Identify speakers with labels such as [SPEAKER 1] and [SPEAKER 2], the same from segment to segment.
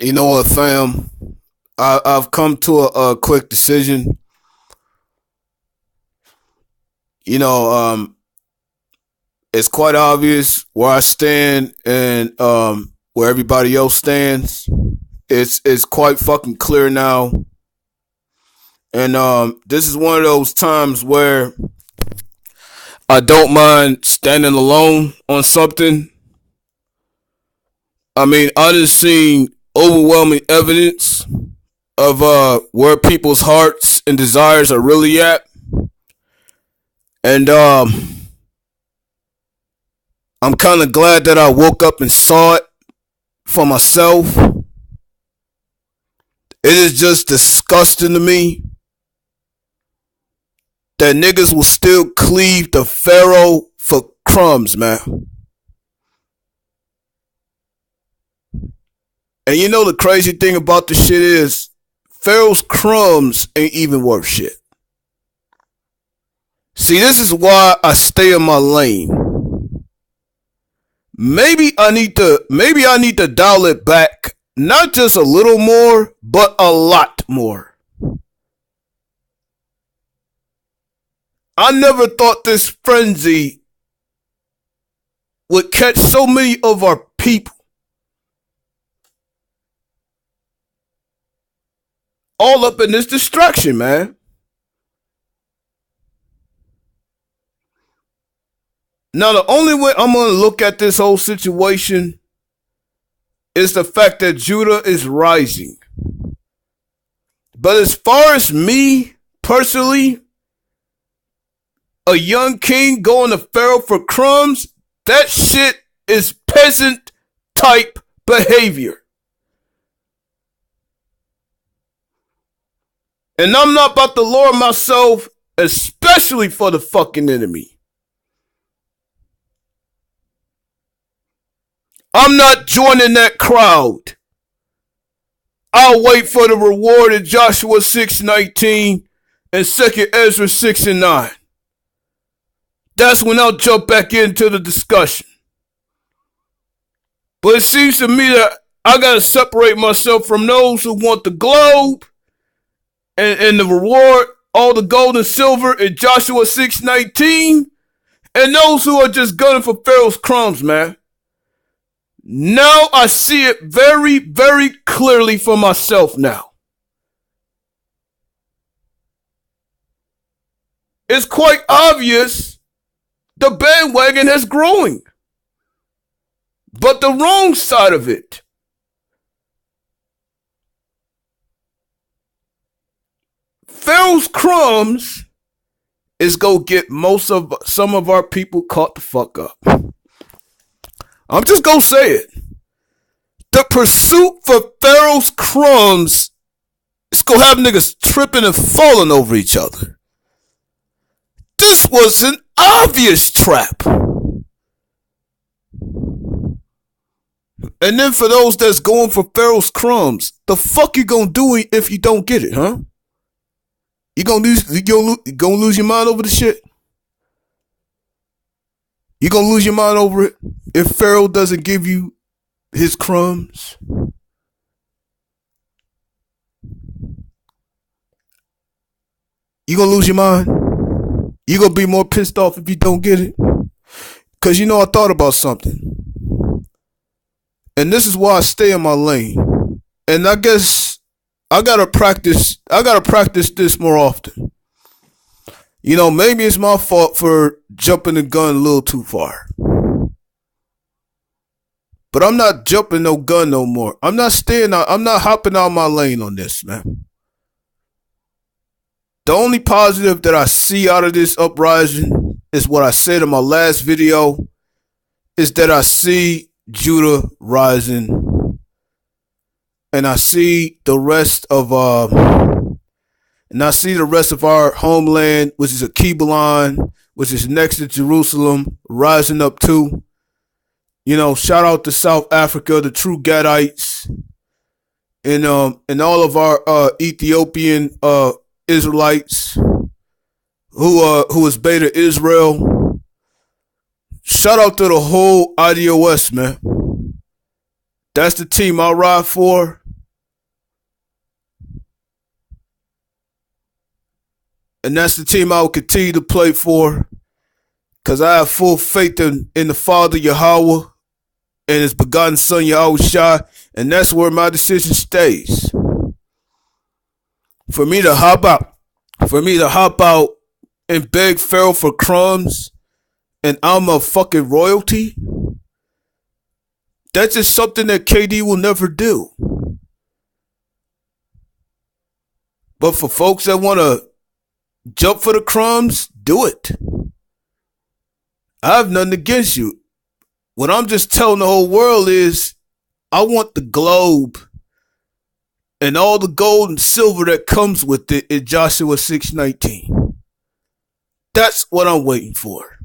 [SPEAKER 1] You know what, fam? I've come to a quick decision. You know, it's quite obvious where I stand and where everybody else stands. It's quite fucking clear now. And this is one of those times where I don't mind standing alone on something. I mean, I just seen overwhelming evidence of where people's hearts and desires are really at. And I'm kind of glad that I woke up and saw it for myself. It is just disgusting to me that niggas will still cleave to Pharaoh for crumbs, man. And you know the crazy thing about this shit is Pharaoh's crumbs ain't even worth shit. See, this is why I stay in my lane. Maybe I need to dial it back, not just a little more, but a lot more. I never thought this frenzy would catch so many of our people. All up in this distraction, man. Now, the only way I'm going to look at this whole situation is the fact that Judah is rising. But as far as me, personally, a young king going to Pharaoh for crumbs, that shit is peasant type behavior. And I'm not about to lower myself, especially for the fucking enemy. I'm not joining that crowd. I'll wait for the reward in Joshua 6:19 and 2 Ezra 6:9. That's when I'll jump back into the discussion. But it seems to me that I gotta separate myself from those who want the globe and the reward, all the gold and silver in Joshua 6:19, and those who are just gunning for Pharaoh's crumbs, man. Now I see it very, very clearly for myself now. It's quite obvious the bandwagon is growing. But the wrong side of it. Pharaoh's crumbs is go get some of our people caught the fuck up. I'm just gonna say it. The pursuit for Pharaoh's crumbs is gonna have niggas tripping and falling over each other. This was an obvious trap. And then for those that's going for Pharaoh's crumbs, the fuck you gonna do if you don't get it, huh? You gonna lose your mind over the shit? You gonna lose your mind over it if Pharaoh doesn't give you his crumbs? You gonna lose your mind? You gonna be more pissed off if you don't get it? Cause you know I thought about something. And this is why I stay in my lane. And I guess I gotta practice this more often. You know, maybe it's my fault for jumping the gun a little too far. But I'm not jumping no gun no more. I'm not hopping out my lane on this, man. The only positive that I see out of this uprising is what I said in my last video, is that I see Judah rising. And I see the rest of our homeland, which is a Kibelon, which is next to Jerusalem, rising up too. You know, shout out to South Africa, the true Gadites, and all of our Ethiopian Israelites who is Beta Israel. Shout out to the whole IDOS, man. That's the team I ride for. And that's the team I will continue to play for. Because I have full faith in the Father Yahweh and his begotten Son Yahweh Shai. And that's where my decision stays. For me to hop out and beg Pharaoh for crumbs and I'm a fucking royalty, that's just something that KD will never do. But for folks that want to jump for the crumbs, do it. I have nothing against you. What I'm just telling the whole world is I want the globe and all the gold and silver that comes with it in Joshua 6:19. That's what I'm waiting for.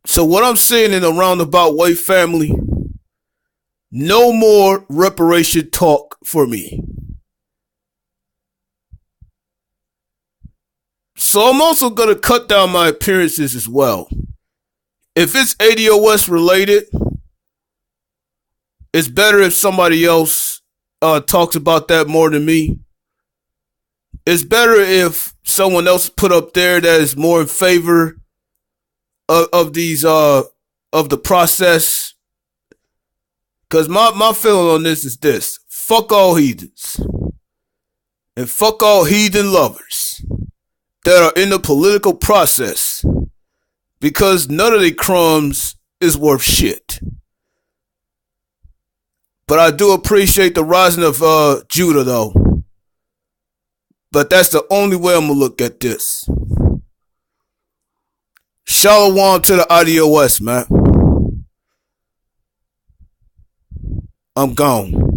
[SPEAKER 1] So what I'm saying in a roundabout way, family, no more reparation talk for me. So I'm also going to cut down my appearances as well. If it's ADOS related, it's better if somebody else talks about that more than me. It's better if someone else put up there that is more in favor of the process. Because my feeling on this is this: fuck all heathens and fuck all heathen lovers that are in the political process, because none of the crumbs is worth shit. But I do appreciate the rising of Judah, though. But that's the only way I'm going to look at this. Shalom to the IDOS, man. I'm gone.